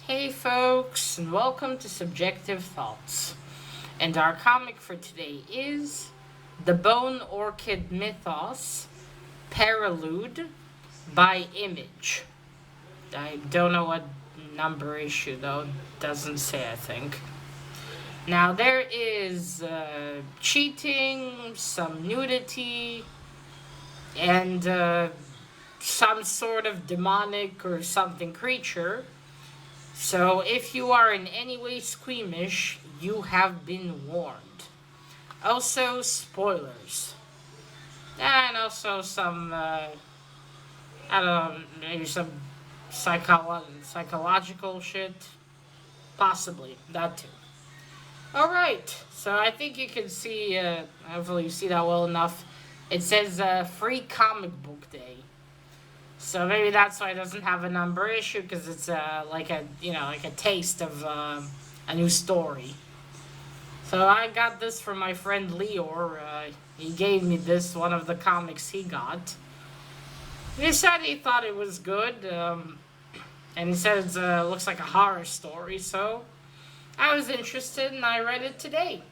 Hey folks, and welcome to Subjective Thoughts. And our comic for today is The Bone Orchid Mythos, Prelude by Image. I don't know what number issue though, doesn't say I think. Now there is cheating, some nudity, and some sort of demonic or something creature. So, if you are in any way squeamish, you have been warned. Also, spoilers. And also some, I don't know, maybe some psychological shit. Possibly, that too. Alright, so I think you can see, hopefully you see that well enough. It says Free Comic Book Day. So maybe that's why it doesn't have a number issue, because it's like a taste of a new story. So I got this from my friend Leor. He gave me this, one of the comics he got. He said he thought it was good, and he said it looks like a horror story. So I was interested, and I read it today.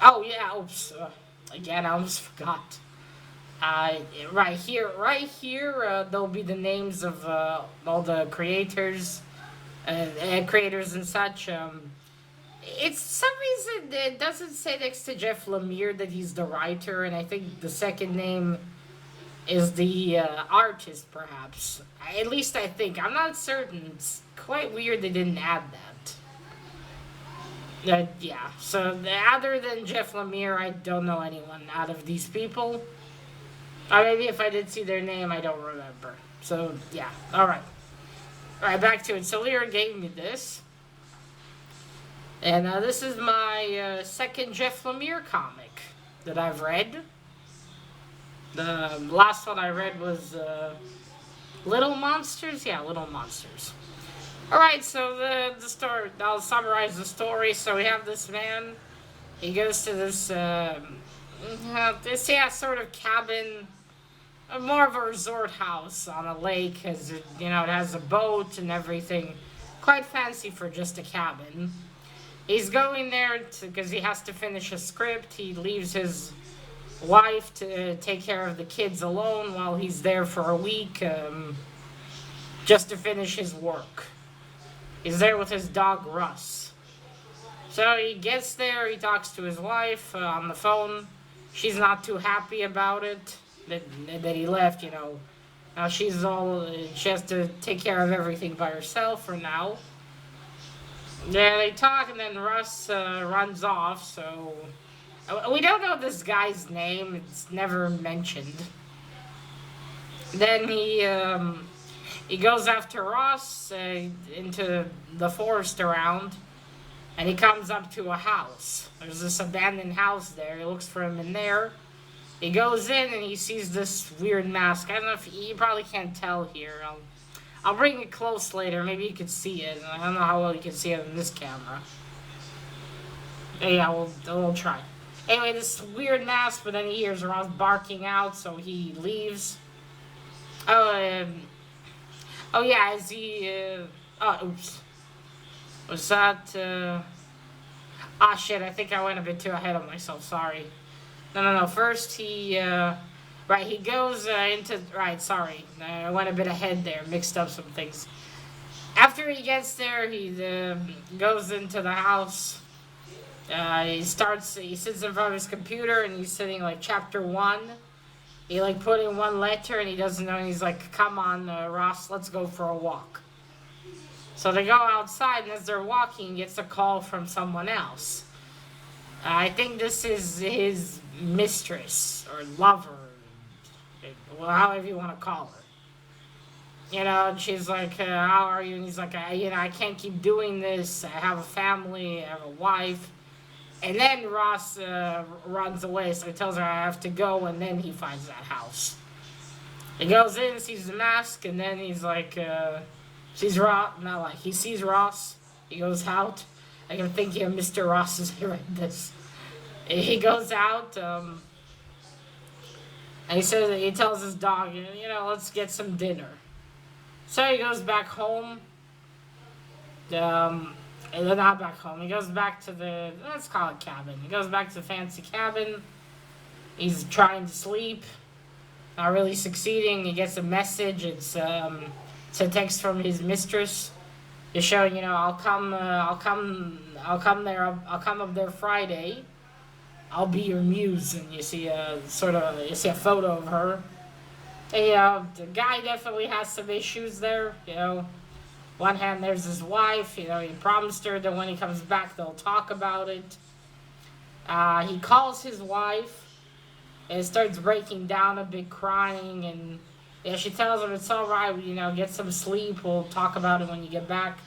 Oh yeah, oops, again I almost forgot. Right here, there'll be the names of all the creators, and such. It's some reason it doesn't say next to Jeff Lemire that he's the writer, and I think the second name is the artist, perhaps. At least I think. I'm not certain. It's quite weird they didn't add that. Yeah. So other than Jeff Lemire, I don't know anyone out of these people. Or maybe if I did see their name, I don't remember. So, yeah. Alright. Alright, back to it. So, Lyra gave me this. And this is my second Jeff Lemire comic that I've read. The last one I read was Little Monsters? Yeah, Little Monsters. Alright, so the story, I'll summarize the story. So, we have this man. He goes to this, sort of cabin, more of a resort house on a lake, as it has a boat and everything. Quite fancy for just a cabin. He's going there because he has to finish a script. He leaves his wife to take care of the kids alone while he's there for a week, just to finish his work. He's there with his dog Russ. So he gets there, he talks to his wife on the phone. She's not too happy about it, that he left, Now she has to take care of everything by herself for now. Yeah, they talk, and then Russ runs off, so we don't know this guy's name. It's never mentioned. Then he goes after Ross into the forest around, and he comes up to a house. There's this abandoned house there. He looks for him in there. He goes in and he sees this weird mask. I don't know if you probably can't tell here. I'll bring it close later. Maybe you can see it. I don't know how well you can see it in this camera. Yeah, we'll try. Anyway, this weird mask, but then he hears Ross barking out, so he leaves. Oh yeah, as he... oops. Was that... shit, I think I went a bit too ahead of myself, sorry. No. First, he goes into... Right, sorry. I went a bit ahead there, mixed up some things. After he gets there, he goes into the house. He sits in front of his computer, and he's sitting, chapter 1. He, put in one letter, and he doesn't know, and he's like, come on, Ross, let's go for a walk. So they go outside, and as they're walking, he gets a call from someone else. I think this is his mistress, or lover, well, however you want to call her. And she's like, how are you? And he's like, I can't keep doing this. I have a family, I have a wife. And then Ross runs away, so he tells her I have to go, and then he finds that house. He goes in, sees the mask, and then he's like, sees Ross, he sees Ross, he goes out. I can think of Mr. Ross as I read this. He goes out, and he tells his dog, let's get some dinner. So he goes back home, Um, and then not back home. He goes back to the, let's call it cabin. He goes back to the fancy cabin. He's trying to sleep, not really succeeding. He gets a message. It's a text from his mistress. Just showing, I'll come there. I'll come up there Friday. I'll be your muse, and you see a photo of her. And, the guy definitely has some issues there. One hand there's his wife. He promised her that when he comes back they'll talk about it. He calls his wife and starts breaking down a bit, crying, and she tells him it's all right. Get some sleep. We'll talk about it when you get back.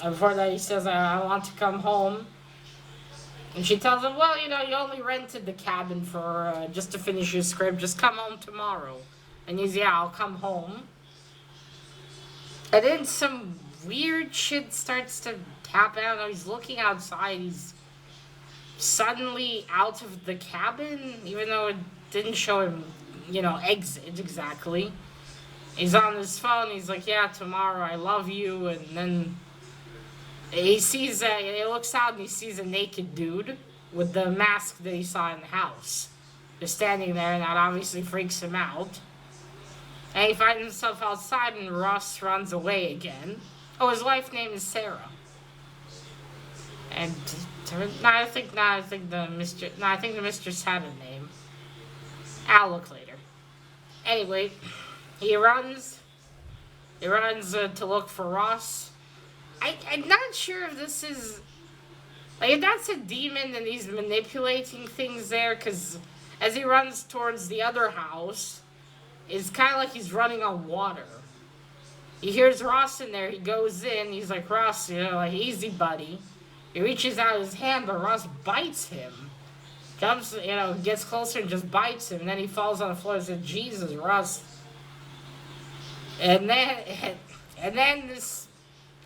And before that, he says, I want to come home. And she tells him, well, you only rented the cabin for just to finish your script. Just come home tomorrow. And he's, yeah, I'll come home. And then some weird shit starts to happen. I don't know, he's looking outside. He's suddenly out of the cabin, even though it didn't show him, exit exactly. He's on his phone. He's like, yeah, tomorrow, I love you. And then he sees, he looks out and he sees a naked dude with the mask that he saw in the house. Just standing there, and that obviously freaks him out. And he finds himself outside, and Ross runs away again. Oh, his wife's name is Sarah. And I think the mistress had a name. I'll look later. Anyway, he runs to look for Ross. I'm not sure if this is, if that's a demon and he's manipulating things there, because as he runs towards the other house, it's kind of like he's running on water. He hears Ross in there. He goes in. He's like, Ross, easy, buddy. He reaches out his hand, but Ross bites him. Jumps, gets closer and just bites him. And then he falls on the floor and says, Jesus, Ross. And then this,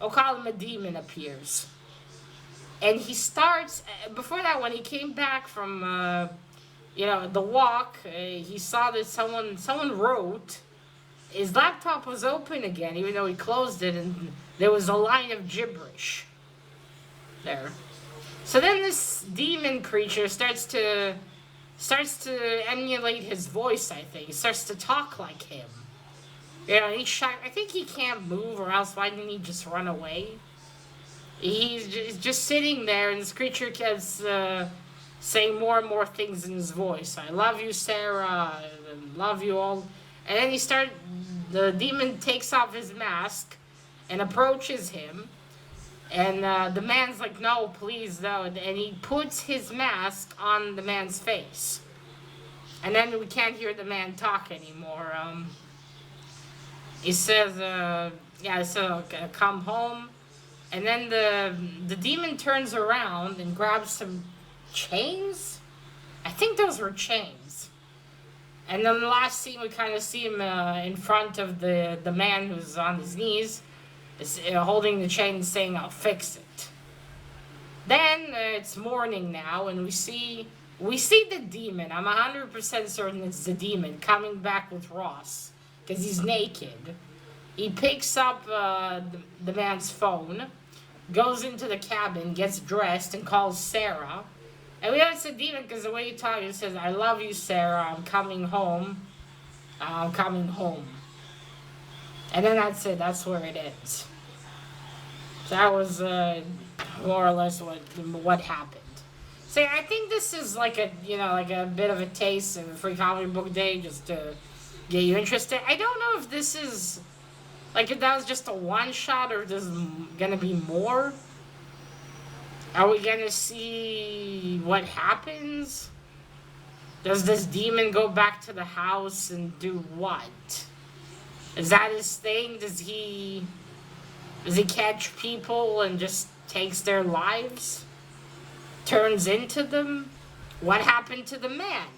I'll call him a demon, appears. And he starts, before that, when he came back from, the walk, he saw that someone wrote. His laptop was open again, even though he closed it, and there was a line of gibberish there. So then this demon creature starts to emulate his voice, I think. He starts to talk like him. He's shocked. I think he can't move, or else why didn't he just run away? He's just sitting there, and this creature keeps saying more and more things in his voice. I love you, Sarah. I love you all. And then the demon takes off his mask and approaches him. And the man's like, no, please, no. And he puts his mask on the man's face. And then we can't hear the man talk anymore. He says, come home. And then the demon turns around and grabs some chains. I think those were chains. And then the last scene, we kind of see him in front of the man who's on his knees, holding the chain and saying, I'll fix it. Then it's morning now, and we see the demon. I'm 100% certain it's the demon coming back with Ross, because he's naked. He picks up the man's phone, goes into the cabin, gets dressed, and calls Sarah. And we know it's a demon because the way he talks, he says, I love you, Sarah. I'm coming home. I'm coming home. And then that's it. That's where it ends. So that was more or less what happened. So I think this is like a bit of a taste of a free comic book day, just to get you interested. I don't know if this is if that was just a one shot, or if there's gonna be more. Are we gonna see what happens? Does this demon go back to the house and do what? Is that his thing? Does he catch people and just takes their lives? Turns into them? What happened to the man?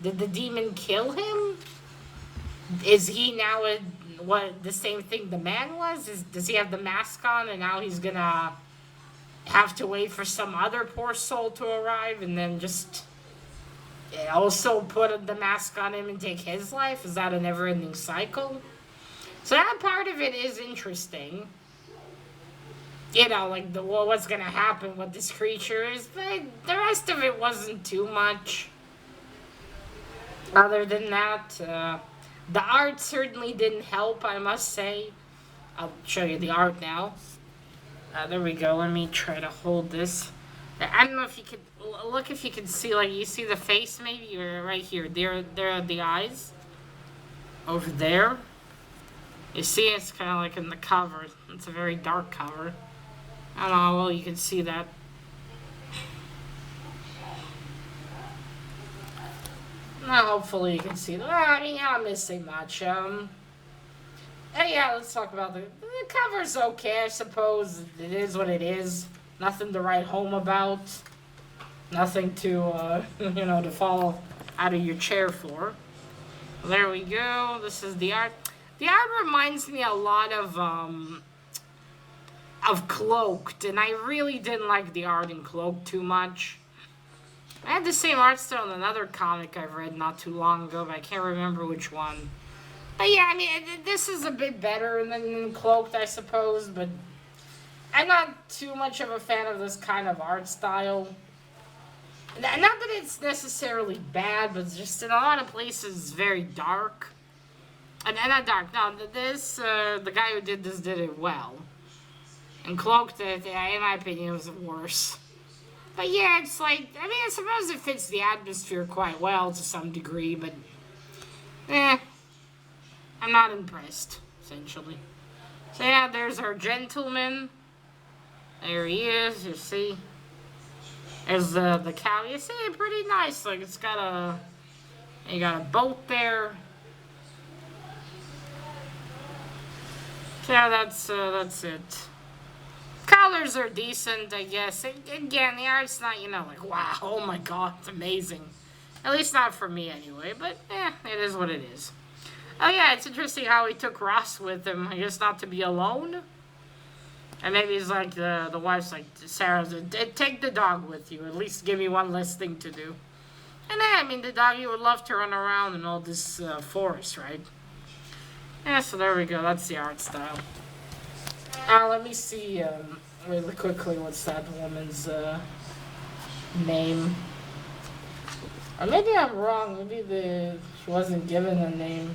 Did the demon kill him? Is he now the same thing the man was? Does he have the mask on and now he's gonna have to wait for some other poor soul to arrive and then just also put the mask on him and take his life? Is that a never-ending cycle? So that part of it is interesting. you know, like what's gonna happen with this creature is, but the rest of it wasn't too much. Other than that, the art certainly didn't help, I must say. I'll show you the art now. There we go. Let me try to hold this. I don't know if you could look, if you can see, like, you see the face maybe, or right here. There are the eyes over there. You see, it's kind of like in the cover. It's a very dark cover. I don't know how well you can see that. Well, hopefully you can see that. Well, I mean, you're not missing much. Yeah, let's talk about the cover's okay, I suppose. It is what it is. Nothing to write home about. Nothing to, you know, to fall out of your chair for. There we go. This is the art. The art reminds me a lot of Cloaked, and I really didn't like the art in Cloaked too much. I had the same art style in another comic I've read not too long ago, but I can't remember which one. But yeah, I mean, this is a bit better than Cloaked, I suppose, but I'm not too much of a fan of this kind of art style. Not that it's necessarily bad, but just in a lot of places it's very dark. And not dark, no, the guy who did this did it well. And Cloaked, in my opinion, was worse. But yeah, it's like, I mean, I suppose it fits the atmosphere quite well to some degree, but I'm not impressed, essentially. So yeah, there's our gentleman. There he is, you see. There's the cow. You see, pretty nice. Like, it's got you got a boat there. So yeah, that's it. Colors are decent, I guess. Again, the art's not, you know, like, wow, oh my god, it's amazing. At least not for me, anyway. But, it is what it is. Oh yeah, it's interesting how he took Ross with him. I guess not to be alone. And maybe he's like, the wife's like, Sarah, take the dog with you. At least give me one less thing to do. And I mean, the doggy would love to run around in all this forest, right? Yeah, so there we go. That's the art style. Let me see really quickly what's that woman's name. Or maybe I'm wrong. Maybe she wasn't given a name.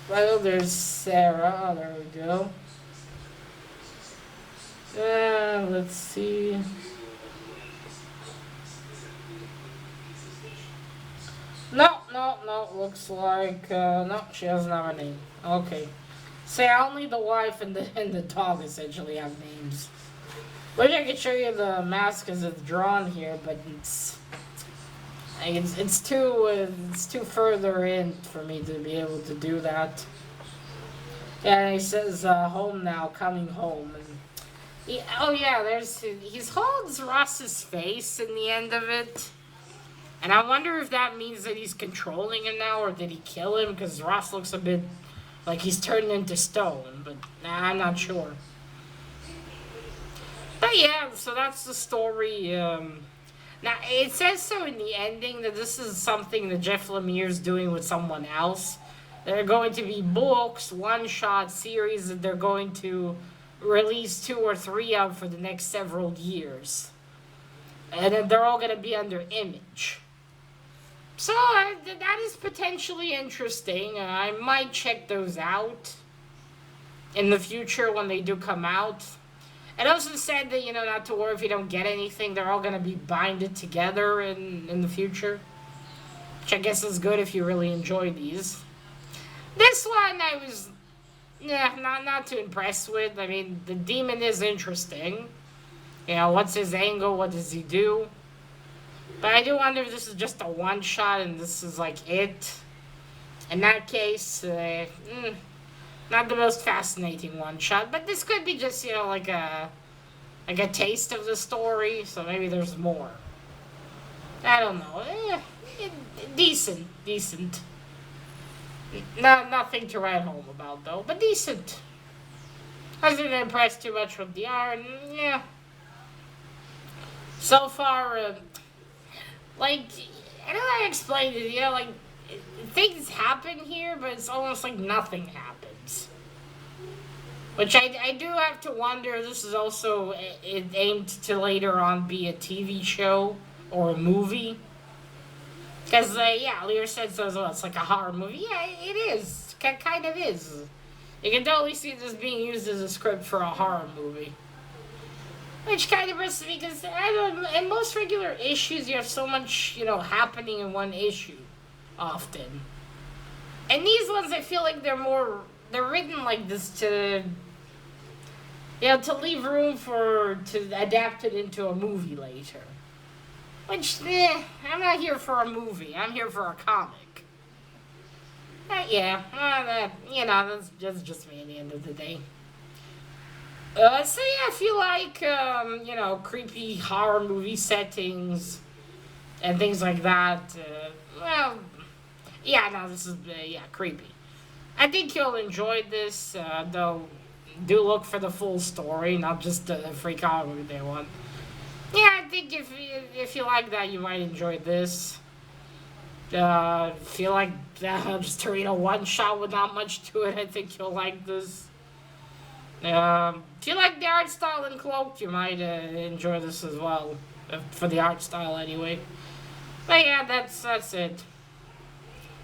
Well, there's Sarah. Oh, there we go. Let's see. No. Looks like no, she doesn't have a name. Okay. Say only the wife and the dog essentially have names. Wish I could show you the mask as it's drawn here, but it's too further in for me to be able to do that. Yeah, and he says home now, coming home, and he holds Ross's face in the end of it. And I wonder if that means that he's controlling him now, or did he kill him? Because Ross looks a bit like he's turned into stone, but I'm not sure. But yeah, so that's the story. Now, it says so in the ending that this is something that Jeff Lemire's doing with someone else. There are going to be books, one-shot series that they're going to release 2 or 3 of for the next several years. And then they're all going to be under Image. So that is potentially interesting. I might check those out in the future when they do come out. It also said that, you know, not to worry if you don't get anything. They're all going to be binded together in the future. Which I guess is good if you really enjoy these. This one I was not too impressed with. I mean, the demon is interesting. You know, what's his angle? What does he do? But I do wonder if this is just a one-shot and this is like it. In that case, not the most fascinating one-shot. But this could be just, you know, like a taste of the story. So maybe there's more. I don't know. Decent. Nothing to write home about, though. But decent. Hasn't been impressed too much with the art. Yeah. So far, like, I don't know how to explain it, you know, like, things happen here, but it's almost like nothing happens. Which I do have to wonder, this is also aimed to later on be a TV show or a movie. Because, yeah, Lear said so as well. It's like a horror movie. Yeah, it is. Kind of is. You can totally see this being used as a script for a horror movie. Which kind of risks me because in most regular issues, you have so much, happening in one issue often. And these ones, I feel like they're written like this to leave room to adapt it into a movie later. Which, I'm not here for a movie. I'm here for a comic. Yeah, that's just me at the end of the day. So yeah, I feel like, creepy horror movie settings and things like that. Well, yeah, no, this is, creepy. I think you'll enjoy this, though. Do look for the full story, not just the free comic they want. Yeah, I think if you like that, you might enjoy this. Feel like just to read a one shot with not much to it, I think you'll like this. If you like the art style in Cloaked, you might enjoy this as well, for the art style anyway. But yeah, that's it.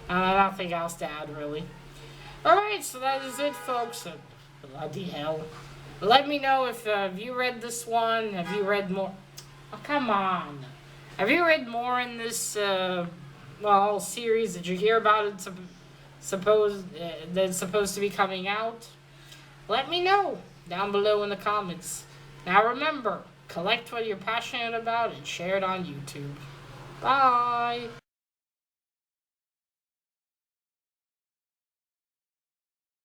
Nothing else to add really. Alright, so that is it, folks. Bloody hell. Let me know if you read this one. Have you read more? Oh, come on. Have you read more in this series? Did you hear about it? That's supposed to be coming out? Let me know down below in the comments. Now remember, collect what you're passionate about and share it on YouTube. Bye.